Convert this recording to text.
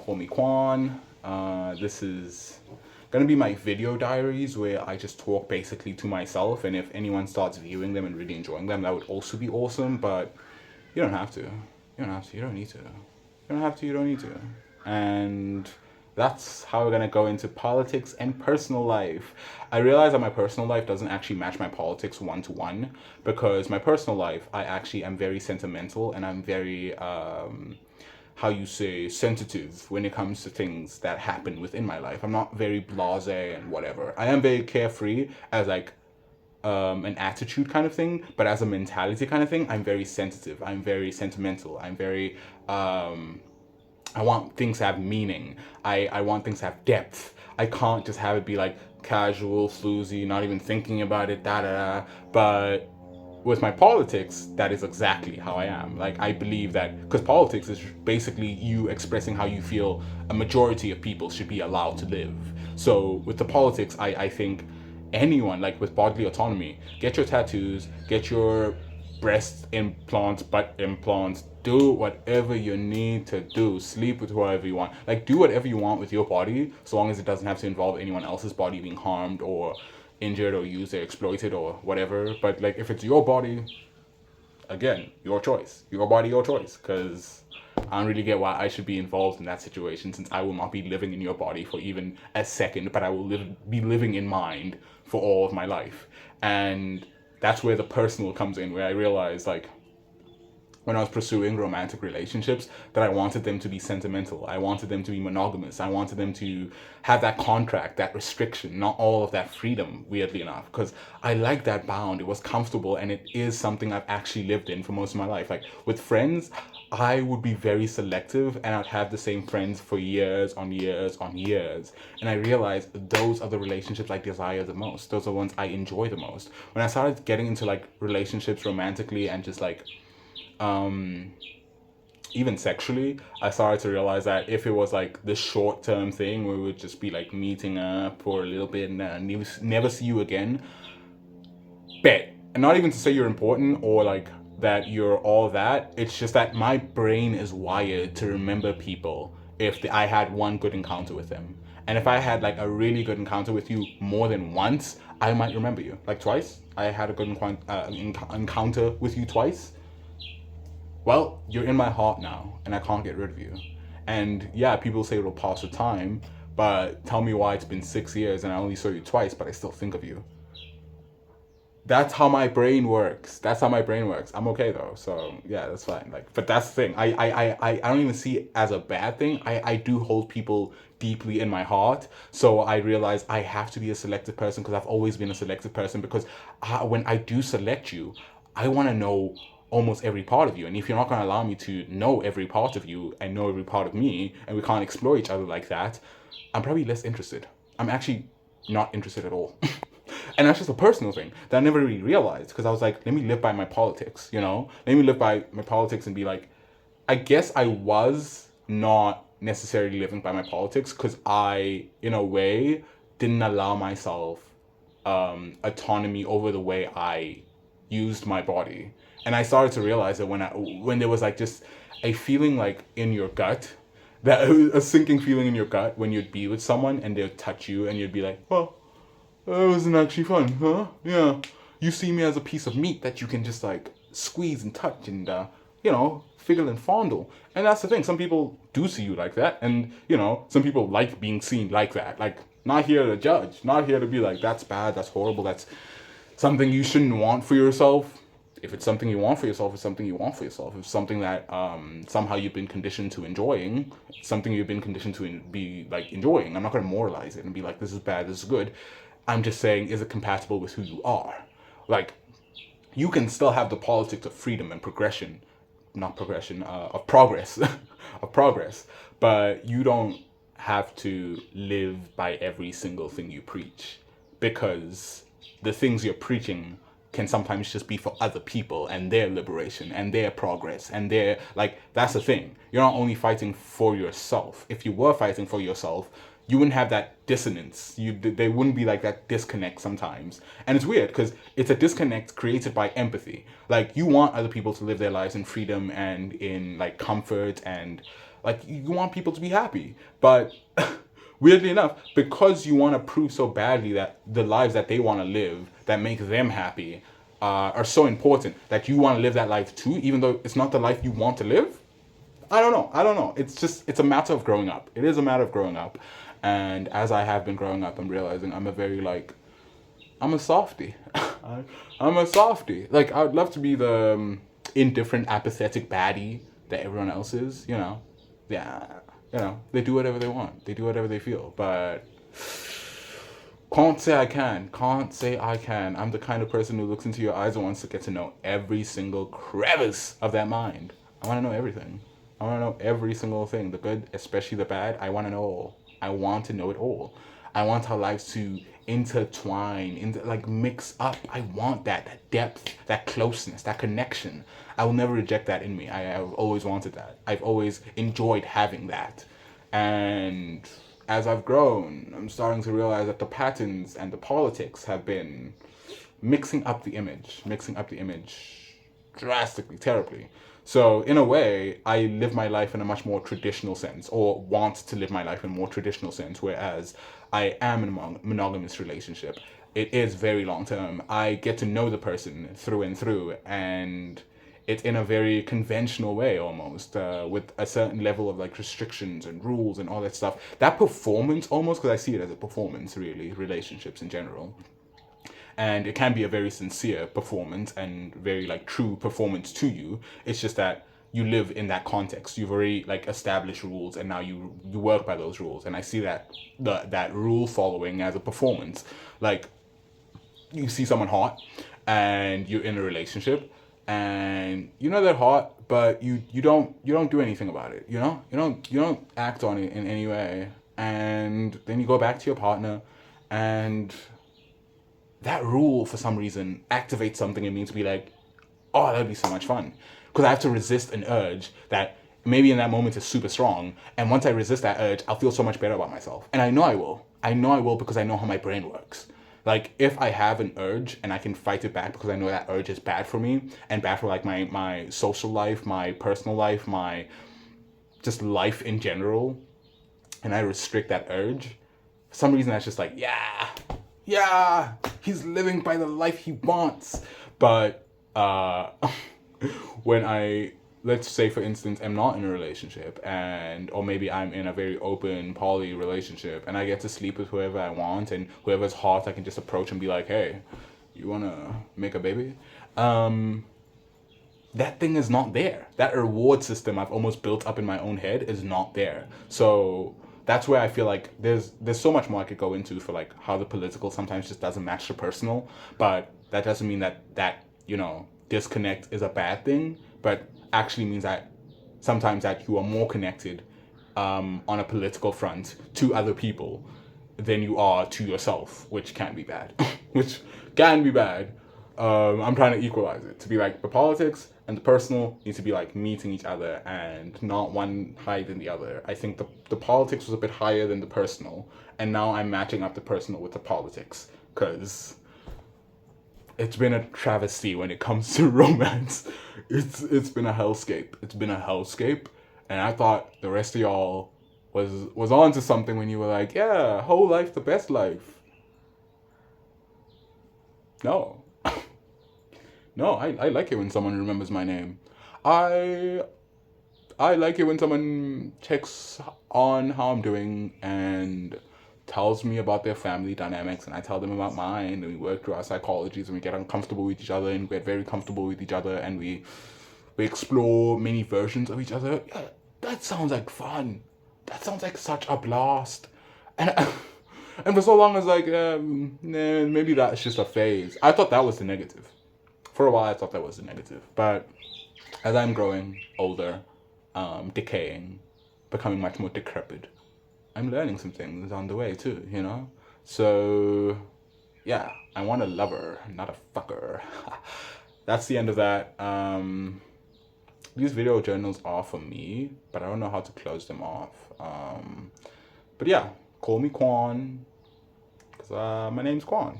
call me Quan. This is gonna be my video diaries where I just talk basically to myself, and if anyone starts viewing them and really enjoying them, that would also be awesome. But you don't have to. You don't have to. You don't need to. You don't have to. You don't need to. And that's how we're gonna go into politics and personal life. I realize that my personal life doesn't actually match my politics one to one, because my personal life, I actually am very sentimental, and I'm very how you say, sensitive when it comes to things that happen within my life. I'm not very blasé and whatever. I am very carefree as like an attitude kind of thing, but as a mentality kind of thing, I'm very sensitive. I'm very sentimental. I'm very I want things to have meaning. I want things to have depth. I can't just have it be like casual, floozy, not even thinking about it, da da da. But with my politics, that is exactly how I am. Like, I believe that, because politics is basically you expressing how you feel a majority of people should be allowed to live. So with the politics, I think anyone, like with bodily autonomy, get your tattoos, get your breast implants, butt implants, do whatever you need to do, sleep with whoever you want, like do whatever you want with your body, so long as it doesn't have to involve anyone else's body being harmed or injured or used or exploited or whatever. But like, if it's your body, again, your choice, your body, your choice, because I don't really get why I should be involved in that situation, since I will not be living in your body for even a second, but I will be living in mind for all of my life. And that's where the personal comes in, where I realize, like, when I was pursuing romantic relationships, that I wanted them to be sentimental. I wanted them to be monogamous. I wanted them to have that contract, that restriction, not all of that freedom, weirdly enough, because I like that bound. It was comfortable, and it is something I've actually lived in for most of my life. Like with friends, I would be very selective, and I'd have the same friends for years on years on years. And I realized those are the relationships I desire the most. Those are the ones I enjoy the most. When I started getting into like relationships romantically and just like um even sexually, I started to realize that if it was like the short term thing where we would just be like meeting up for a little bit and never see you again, bet. And not even to say you're important or like that you're all that, it's just that my brain is wired to remember people if I had one good encounter with them. And if I had like a really good encounter with you more than once, I might remember you. Like twice, I had a good encounter with you twice. Well, you're in my heart now, and I can't get rid of you. And yeah, people say it'll pass with time, but tell me why it's been 6 years and I only saw you twice, but I still think of you. That's how my brain works. That's how my brain works. I'm okay though, so yeah, that's fine. Like, but that's the thing. I don't even see it as a bad thing. I do hold people deeply in my heart. So I realize I have to be a selective person, because I've always been a selective person. Because when I do select you, I want to know almost every part of you. And if you're not going to allow me to know every part of you and know every part of me, and we can't explore each other like that, I'm probably less interested. I'm actually not interested at all. And that's just a personal thing that I never really realized, because I was like, let me live by my politics, you know? Let me live by my politics and be like, I guess I was not necessarily living by my politics, because I, in a way, didn't allow myself autonomy over the way I used my body. And I started to realize that when there was like just a feeling like in your gut, that a sinking feeling in your gut when you'd be with someone and they'd touch you and you'd be like, well, that wasn't actually fun, huh? Yeah. You see me as a piece of meat that you can just like squeeze and touch and, figgle and fondle. And that's the thing. Some people do see you like that. And, some people like being seen like that. Like, not here to judge. Not here to be like, that's bad, that's horrible, that's something you shouldn't want for yourself. If it's something you want for yourself, it's something you want for yourself. If it's something that somehow you've been conditioned to enjoying, something you've been conditioned to be like enjoying. I'm not going to moralize it and be like, this is bad, this is good. I'm just saying, is it compatible with who you are? Like, you can still have the politics of freedom and progression, not progression, of progress, of progress, but you don't have to live by every single thing you preach, because the things you're preaching can sometimes just be for other people and their liberation and their progress and their, like, that's the thing. You're not only fighting for yourself. If you were fighting for yourself, you wouldn't have that dissonance. There wouldn't be like that disconnect sometimes. And it's weird because it's a disconnect created by empathy. Like, you want other people to live their lives in freedom and in like comfort and Like, you want people to be happy. But weirdly enough, because you want to prove so badly that the lives that they want to live, that make them happy, are so important, that you want to live that life too, even though it's not the life you want to live. I don't know. I don't know. It's a matter of growing up. It is a matter of growing up. And as I have been growing up, I'm realizing I'm a softie. I'm a softie. Like, I would love to be the indifferent, apathetic baddie that everyone else is, you know. Yeah, you know, they do whatever they want. They do whatever they feel. But can't say I can. Can't say I can. I'm the kind of person who looks into your eyes and wants to get to know every single crevice of that mind. I want to know everything. I want to know every single thing. The good, especially the bad. I want to know all. I want to know it all. I want our lives to intertwine, like mix up. I want that depth, that closeness, that connection. I will never reject that in me. I've always wanted that. I've always enjoyed having that. And as I've grown, I'm starting to realize that the patterns and the politics have been mixing up the image drastically, terribly. So in a way, I live my life in a much more traditional sense, or want to live my life in a more traditional sense, whereas I am in a monogamous relationship. It is very long term. I get to know the person through and through, and it's in a very conventional way almost, with a certain level of like restrictions and rules and all that stuff. That performance almost, because I see it as a performance, really, relationships in general. And it can be a very sincere performance and very like true performance to you. It's just that you live in that context. You've already like established rules, and now you work by those rules. And I see that that rule following as a performance. Like, you see someone hot and you're in a relationship, and you know they're hot, but you don't do anything about it. You don't act on it in any way. And then you go back to your partner, and that rule for some reason activates something in me to be like, oh, that'd be so much fun. Because I have to resist an urge that maybe in that moment is super strong. And once I resist that urge, I'll feel so much better about myself. And I know I will. I know I will, because I know how my brain works. Like, if I have an urge and I can fight it back because I know that urge is bad for me and bad for like my social life, my personal life, my just life in general, and I restrict that urge, for some reason that's just like, yeah, he's living by the life he wants. But when I, let's say for instance, am not in a relationship, or maybe I'm in a very open poly relationship, and I get to sleep with whoever I want, and whoever's hot I can just approach and be like, hey, you wanna make a baby? That thing is not there. That reward system I've almost built up in my own head is not there. So that's where I feel like there's so much more I could go into for like how the political sometimes just doesn't match the personal. But that doesn't mean that disconnect is a bad thing, but actually means that sometimes that you are more connected on a political front to other people than you are to yourself, which can be bad. Which can be bad. I'm trying to equalize it to be like the politics and the personal need to be like meeting each other and not one higher than the other. I think the politics was a bit higher than the personal, and now I'm matching up the personal with the politics, because it's been a travesty when it comes to romance. It's been a hellscape. It's been a hellscape, and I thought the rest of y'all was on to something when you were like, yeah, whole life the best life. No. No, I like it when someone remembers my name. I I like it when someone checks on how I'm doing and tells me about their family dynamics, and I tell them about mine, and we work through our psychologies, and we get uncomfortable with each other and get very comfortable with each other, and we explore many versions of each other. Yeah, that sounds like fun. That sounds like such a blast. And and for so long I was like, nah, maybe that's just a phase. I thought that was the negative. For a while I thought that was the negative. But as I'm growing older, decaying, becoming much more decrepit, I'm learning some things on the way too, you know? So, yeah, I want a lover, not a fucker. That's the end of that. These video journals are for me, but I don't know how to close them off. But yeah, call me Quan, because my name's Quan.